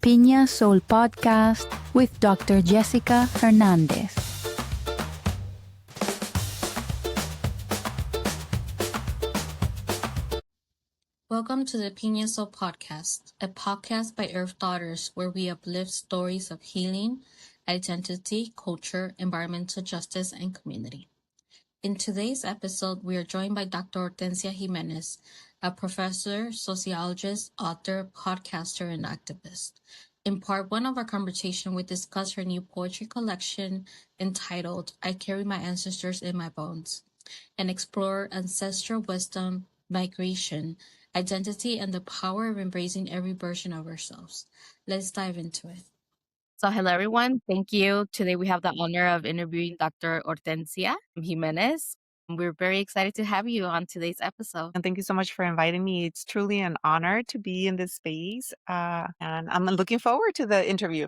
Piña Soul podcast with Dr. Jessica Hernandez. Welcome to the Piña Soul podcast, a podcast by Earth Daughters where we uplift stories of healing, identity, culture, environmental justice, and community. In today's episode, we are joined by Dr. Hortencia Jiménez, a professor, sociologist, author, podcaster, and activist. In part one of our conversation, we discuss her new poetry collection entitled I Carry My Ancestors in My Bones, and explore ancestral wisdom, migration, identity, and the power of embracing every version of ourselves. Let's dive into it. So hello, everyone. Thank you. Today we have the honor of interviewing Dr. Hortencia Jimenez. We're very excited to have you on today's episode. And thank you so much for inviting me. It's truly an honor to be in this space. And I'm looking forward to the interview.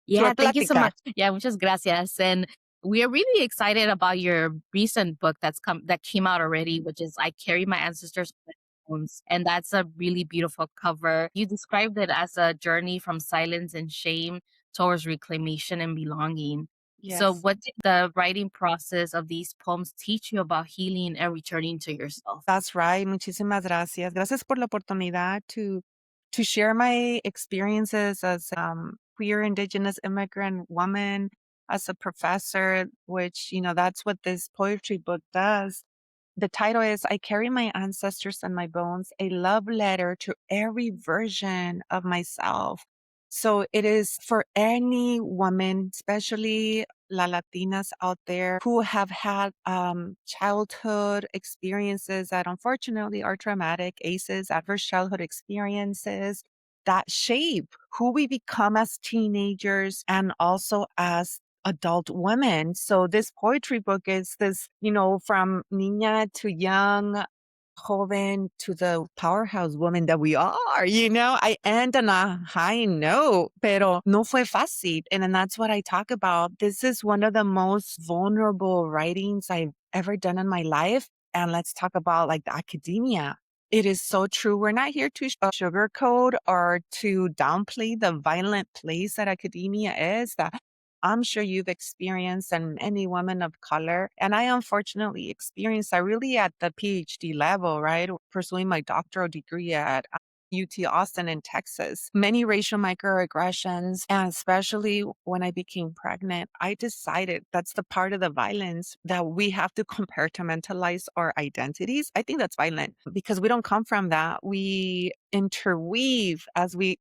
Yeah, thank you so much. Yeah, muchas gracias. And we are really excited about your recent book that came out already, which is I Carry My Ancestors in My Bones. And that's a really beautiful cover. You described it as a journey from silence and shame towards reclamation and belonging. Yes. So what did the writing process of these poems teach you about healing and returning to yourself? That's right. Muchísimas gracias. Gracias por la oportunidad to share my experiences as queer indigenous immigrant woman, as a professor, which, that's what this poetry book does. The title is I Carry My Ancestors in My Bones, a love letter to every version of myself. So it is for any woman, especially la Latinas out there who have had childhood experiences that unfortunately are traumatic, ACEs, adverse childhood experiences that shape who we become as teenagers and also as adult women. So this poetry book is this, from niña to young, joven to the powerhouse woman that we are, I end on a high note, pero no fue fácil. And then that's what I talk about. This is one of the most vulnerable writings I've ever done in my life. And let's talk about like the academia. It is so true. We're not here to sugarcoat or to downplay the violent place that academia is, that I'm sure you've experienced, and many women of color. And I unfortunately experienced that really at the PhD level, right? Pursuing my doctoral degree at UT Austin in Texas. Many racial microaggressions, and especially when I became pregnant, I decided that's the part of the violence that we have to compartmentalize our identities. I think that's violent because we don't come from that. We interweave as we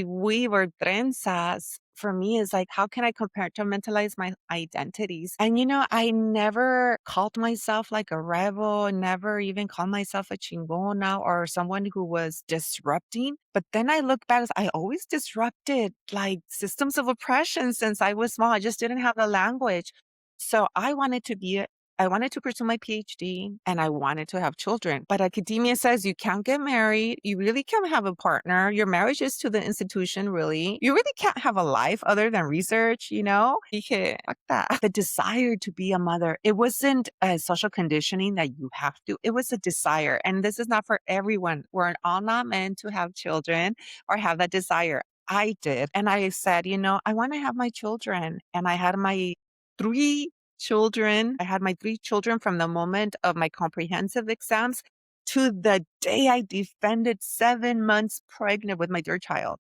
weave our trenzas. For me, is like, how can I compartmentalize my identities? And, I never called myself like a rebel, never even called myself a chingona or someone who was disrupting. But then I look back, I always disrupted like systems of oppression since I was small. I just didn't have the language. So I wanted to pursue my PhD and I wanted to have children. But academia says you can't get married. You really can't have a partner. Your marriage is to the institution, really. You really can't have a life other than research, Dije, fuck that. The desire to be a mother, it wasn't a social conditioning that you have to. It was a desire. And this is not for everyone. We're all not meant to have children or have that desire. I did. And I said, I want to have my children. And I had my 3 children. I had my 3 children from the moment of my comprehensive exams to the day I defended 7 months pregnant with my 3rd child.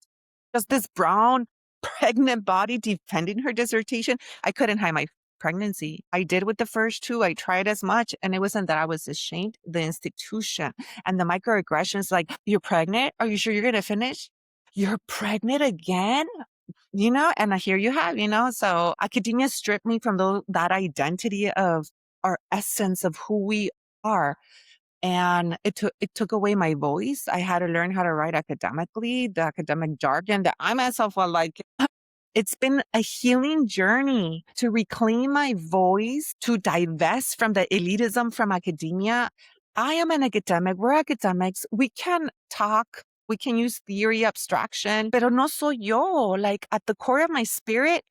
Just this brown pregnant body defending her dissertation. I couldn't hide my pregnancy. I did with the first 2. I tried as much. And it wasn't that I was ashamed. The institution and the microaggressions, like, you're pregnant? Are you sure you're going to finish? You're pregnant again? And here you have, so academia stripped me from that identity of our essence of who we are. And it took away my voice. I had to learn how to write academically, the academic jargon that I myself was like. It's been a healing journey to reclaim my voice, to divest from the elitism from academia. I am an academic. We're academics. We can talk. We can use theory, abstraction, pero no soy yo. Like at the core of my spirit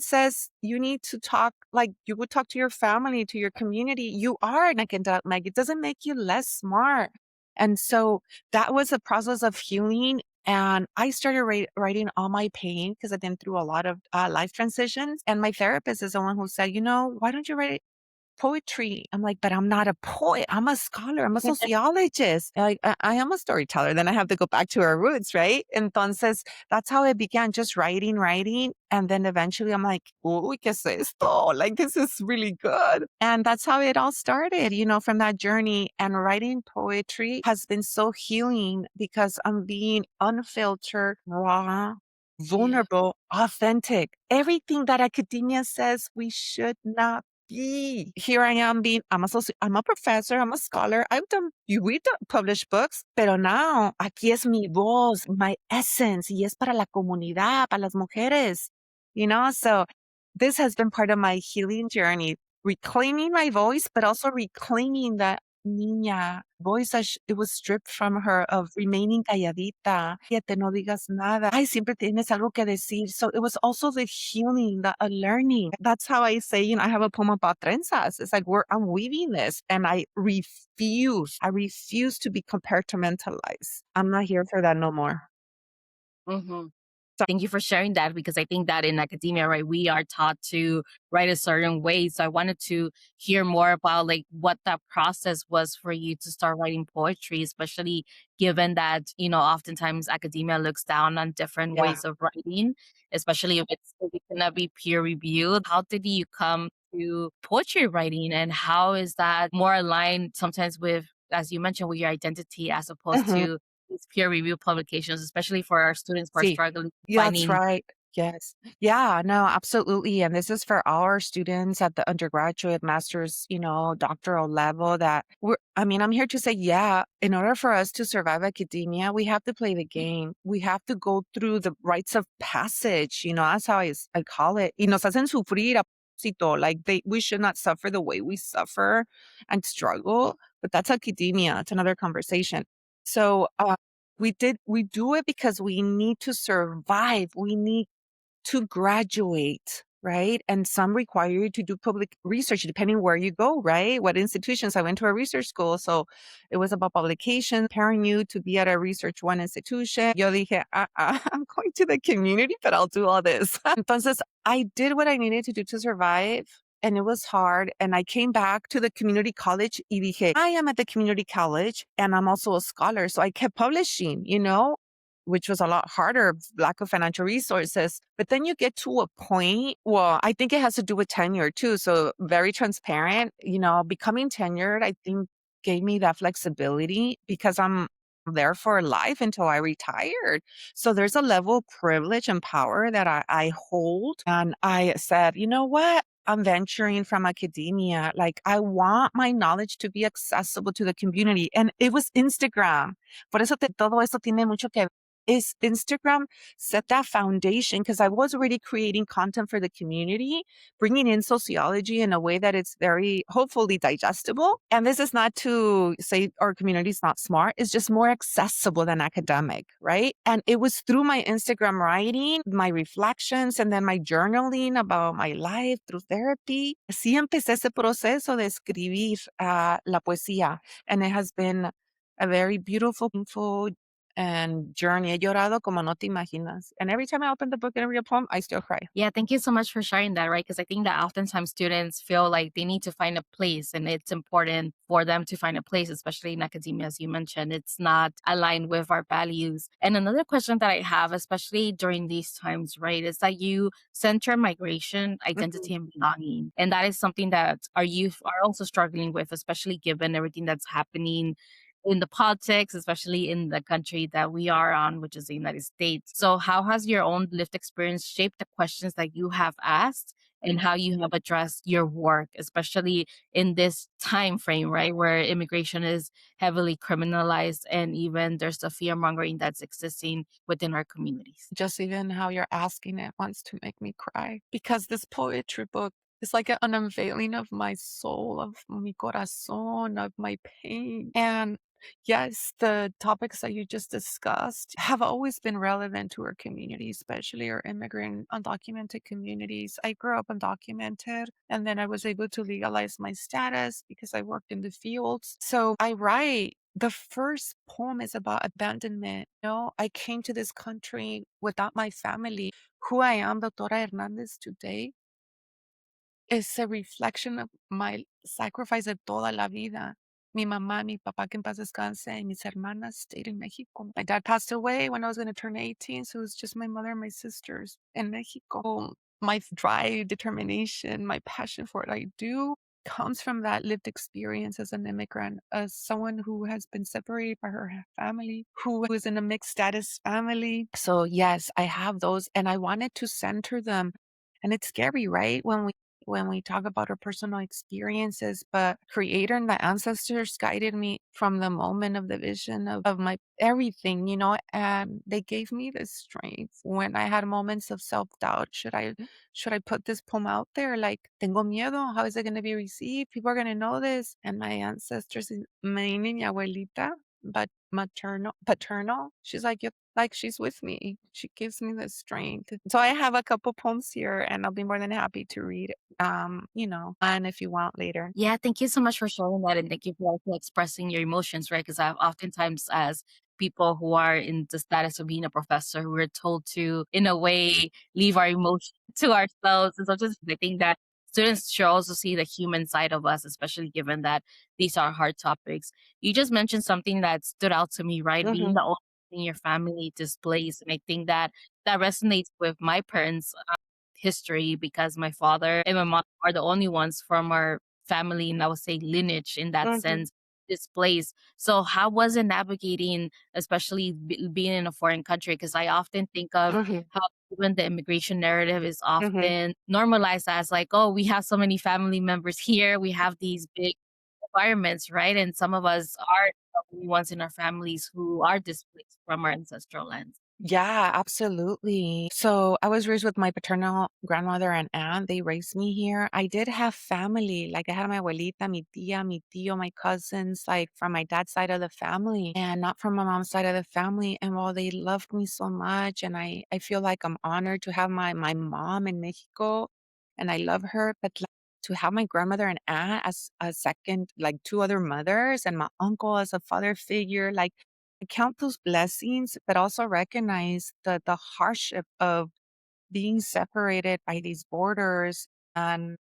says you need to talk like you would talk to your family, to your community. You are an academic. It doesn't make you less smart. And so that was a process of healing. And I started writing all my pain because I've been through a lot of life transitions. And my therapist is the one who said, why don't you write poetry? I'm like, but I'm not a poet. I'm a scholar. I'm a sociologist. Like, I am a storyteller. Then I have to go back to our roots, right? Entonces, that's how it began, just writing. And then eventually I'm like, uy, ¿qué es esto? Like, this is really good. And that's how it all started, from that journey. And writing poetry has been so healing because I'm being unfiltered, raw, Yeah. vulnerable, authentic. Everything that academia says we should not be. Here I am I'm a professor, I'm a scholar. We've done published books, pero now aquí es mi voz, my essence, y es para la comunidad, para las mujeres, so this has been part of my healing journey, reclaiming my voice, but also reclaiming that niña voice that it was stripped from her of remaining calladita. Fíjate, no digas nada. Ay, siempre tienes algo que decir. So it was also the healing, the learning. That's how I say, I have a poem about trenzas. It's like I'm weaving this and I refuse to be compartmentalized. I'm not here for that no more. Mhm. Thank you for sharing that because I think that in academia, right, we are taught to write a certain way. So I wanted to hear more about like what that process was for you to start writing poetry, especially given that, oftentimes academia looks down on different Yeah. ways of writing, especially if it cannot be peer reviewed. How did you come to poetry writing and how is that more aligned sometimes with, as you mentioned, with your identity as opposed Mhm. to these peer review publications, especially for our students who are See, struggling yeah, that's finding. right. Yes. Yeah, no, absolutely. And this is for our students at the undergraduate, master's, doctoral level I'm here to say, yeah, in order for us to survive academia, we have to play the game. We have to go through the rites of passage, that's how I call it. Y nos hacen sufrir a propósito. Like we should not suffer the way we suffer and struggle, but that's academia. It's another conversation. So, we do it because we need to survive. We need to graduate, right? And some require you to do public research depending where you go, right? What institutions. I went to a research school, so it was about publication, preparing you to be at a research one institution. Yo dije, I'm going to the community, but I'll do all this. Entonces, I did what I needed to do to survive. And it was hard. And I came back to the community college y dije, I am at the community college and I'm also a scholar. So I kept publishing, which was a lot harder, lack of financial resources. But then you get to a point, well, I think it has to do with tenure too. So very transparent, becoming tenured, I think gave me that flexibility because I'm there for life until I retired. So there's a level of privilege and power that I hold. And I said, you know what? I'm venturing from academia. Like I want my knowledge to be accessible to the community. And it was Instagram. Por eso todo eso tiene mucho que is Instagram set that foundation because I was already creating content for the community, bringing in sociology in a way that it's very hopefully digestible. And this is not to say our community is not smart. It's just more accessible than academic, right? And it was through my Instagram writing, my reflections, and then my journaling about my life through therapy. Así empecé ese proceso de escribir la poesía. And it has been a very beautiful and journey. He llorado como no te imaginas. And every time I open the book and read a poem, I still cry. Yeah, thank you so much for sharing that, right? Because I think that oftentimes students feel like they need to find a place and it's important for them to find a place, especially in academia, as you mentioned. It's not aligned with our values. And another question that I have, especially during these times, right, is that you center migration, identity, and belonging. And that is something that our youth are also struggling with, especially given everything that's happening in the politics, especially in the country that we are on, which is the United States. So, how has your own lived experience shaped the questions that you have asked and how you have addressed your work, especially in this time frame, right, where immigration is heavily criminalized and even there's the fear mongering that's existing within our communities? Just even how you're asking it wants to make me cry because this poetry book is like an unveiling of my soul, of mi corazón, of my pain. And yes, the topics that you just discussed have always been relevant to our community, especially our immigrant undocumented communities. I grew up undocumented and then I was able to legalize my status because I worked in the fields. So I write the first poem is about abandonment. I came to this country without my family. Who I am, Doctora Hernandez, today is a reflection of my sacrifice de toda la vida. Mi mamá, mi papá, que en paz descanse, and mis hermanas stayed in Mexico. My dad passed away when I was going to turn 18, so it was just my mother and my sisters in Mexico. My drive, determination, my passion for what I do comes from that lived experience as an immigrant, as someone who has been separated by her family, who is in a mixed status family. So yes, I have those, and I wanted to center them. And it's scary, right? When we talk about our personal experiences, but creator and my ancestors guided me from the moment of the vision of my everything, and they gave me the strength when I had moments of self-doubt. Should I put this poem out there? Like, tengo miedo. How is it going to be received? People are going to know this. And my ancestors, mainly mi abuelita, but paternal, she's like she's with me. She gives me the strength. So I have a couple poems here, and I'll be more than happy to read and if you want later. Yeah, thank you so much for sharing that, and thank you for also expressing your emotions, right? Because I've oftentimes, as people who are in the status of being a professor, we're told to, in a way, leave our emotions to ourselves. And so just I think that students should also see the human side of us, especially given that these are hard topics. You just mentioned something that stood out to me, right? Being Mhm, the only in your family displaced, and I think that that resonates with my parents' history, because my father and my mom are the only ones from our family, and I would say lineage in that mhm, sense, displaced. So how was it navigating, especially being in a foreign country? Because I often think of mhm, how even the immigration narrative is mhm, often normalized as like, oh, we have so many family members here, we have these big environments, right? And some of us are the only ones in our families who are displaced from our ancestral lands. Yeah, absolutely. So I was raised with my paternal grandmother and aunt. They raised me here. I did have family. Like I had my abuelita, mi tía, mi tío, my cousins, like from my dad's side of the family and not from my mom's side of the family. And while they loved me so much, and I feel like I'm honored to have my mom in Mexico and I love her, but like, to have my grandmother and aunt as a second, like two other mothers, and my uncle as a father figure, like I count those blessings, but also recognize the hardship of being separated by these borders and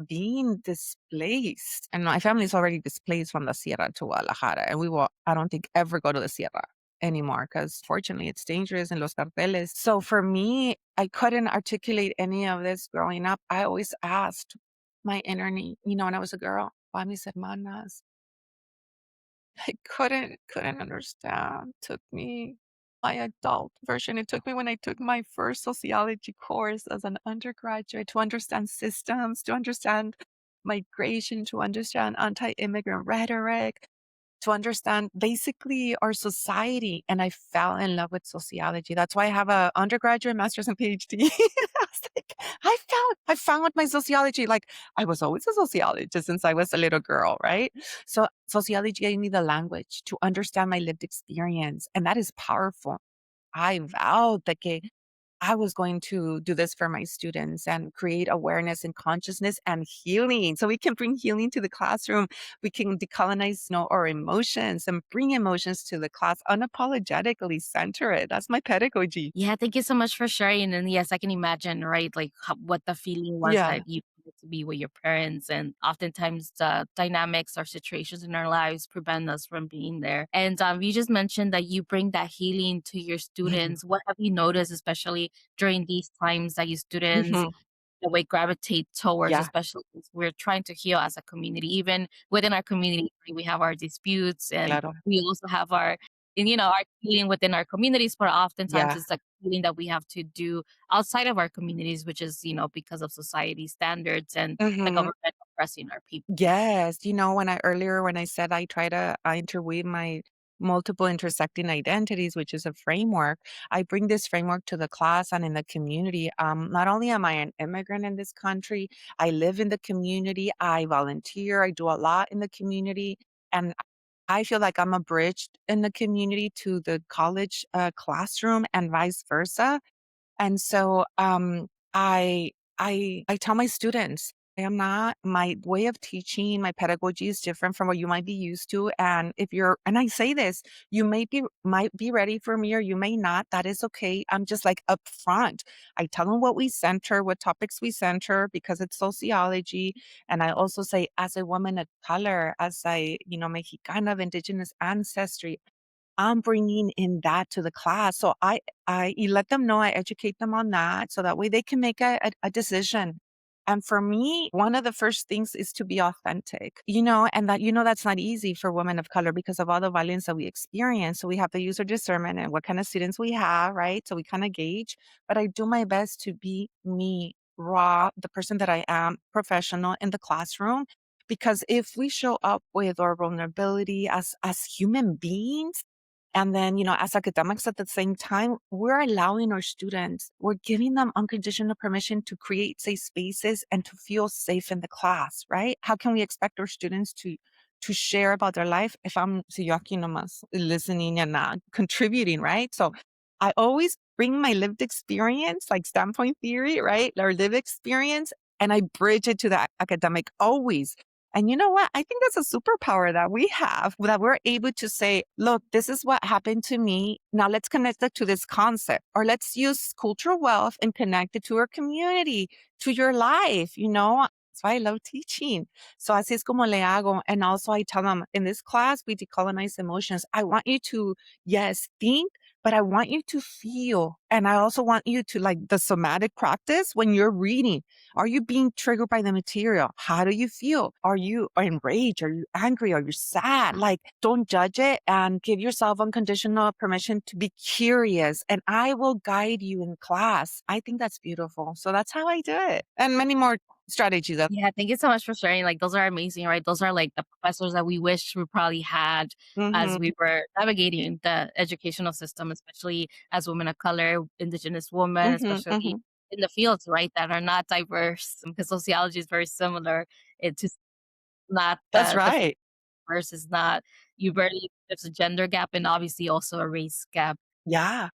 being displaced. And my family is already displaced from the Sierra to Guadalajara, and we will, I don't think, ever go to the Sierra anymore because fortunately it's dangerous in los carteles. So for me, I couldn't articulate any of this growing up. I always asked my inner me, when I was a girl, why mis hermanas? I couldn't understand. Took me my adult version. It took me when I took my first sociology course as an undergraduate to understand systems, to understand migration, to understand anti-immigrant rhetoric, to understand basically our society. And I fell in love with sociology. That's why I have a undergraduate, master's, and PhD. I was like, I found my sociology. Like I was always a sociologist since I was a little girl, right? So sociology gave me the language to understand my lived experience. And that is powerful. I vowed that I was going to do this for my students and create awareness and consciousness and healing. So we can bring healing to the classroom. We can decolonize, our emotions and bring emotions to the class unapologetically, center it. That's my pedagogy. Yeah, thank you so much for sharing. And yes, I can imagine, right? Like what the feeling was Yeah. that you wanted to be with your parents. And oftentimes the dynamics or situations in our lives prevent us from being there. And you just mentioned that you bring that healing to your Mhm. students. What have you noticed, especially during these times, that your students Mhm. the way gravitate towards, Yeah, especially as we're trying to heal as a community. Even within our community, right, we have our disputes, and claro. we also have our, and, our healing within our communities, but oftentimes Yeah. it's like healing that we have to do outside of our communities, which is, because of society standards and the Mhm. government oppressing our people. Yes, when I said I interweave my multiple intersecting identities, which is a framework, I bring this framework to the class and in the community. Not only am I an immigrant in this country, I live in the community, I volunteer, I do a lot in the community, and I feel like I'm a bridge in the community to the college classroom and vice versa. And so I tell my students I am not, my way of teaching, my pedagogy is different from what you might be used to. And if you're, and I say this, you might be ready for me or you may not. That is okay. I'm just like upfront. I tell them what we center, what topics we center because it's sociology. And I also say, as a woman of color, as a, Mexicana of indigenous ancestry, I'm bringing in that to the class. So you let them know, I educate them on that. So that way they can make a decision. And for me, one of the first things is to be authentic, and that, that's not easy for women of color because of all the violence that we experience. So we have to use our discernment and what kind of students we have, right? So we kind of gauge, but I do my best to be me, raw, the person that I am, professional in the classroom. Because if we show up with our vulnerability as human beings, and then, as academics at the same time, we're allowing our students, we're giving them unconditional permission to create safe spaces and to feel safe in the class, right? How can we expect our students to share about their life if I'm si yo aquí nomás listening and not contributing, right? So I always bring my lived experience, like standpoint theory, right? Our lived experience, and I bridge it to the academic always. And you know what? I think that's a superpower that we have, that we're able to say, look, this is what happened to me. Now let's connect it to this concept, or let's use cultural wealth and connect it to our community, to your life, That's why I love teaching. So así es como le hago. And also I tell them in this class, we decolonize emotions. I want you to, yes, think, but I want you to feel. And I also want you to like the somatic practice when you're reading. Are you being triggered by the material? How do you feel? Are you enraged? Are you angry? Are you sad? Like, don't judge it and give yourself unconditional permission to be curious. And I will guide you in class. I think that's beautiful. So that's how I do it. And many more strategies. Yeah, thank you so much for sharing. Like, those are amazing, right? Those are like the professors that we wish we probably had as Mm-hmm, we were navigating the educational system, especially as women of color, indigenous women, mm-hmm, especially mm-hmm. in the fields, right, that are not diverse, because sociology is very similar. It's just not That's the right. diverse is not, you barely, there's a gender gap and obviously also a race gap. Yeah.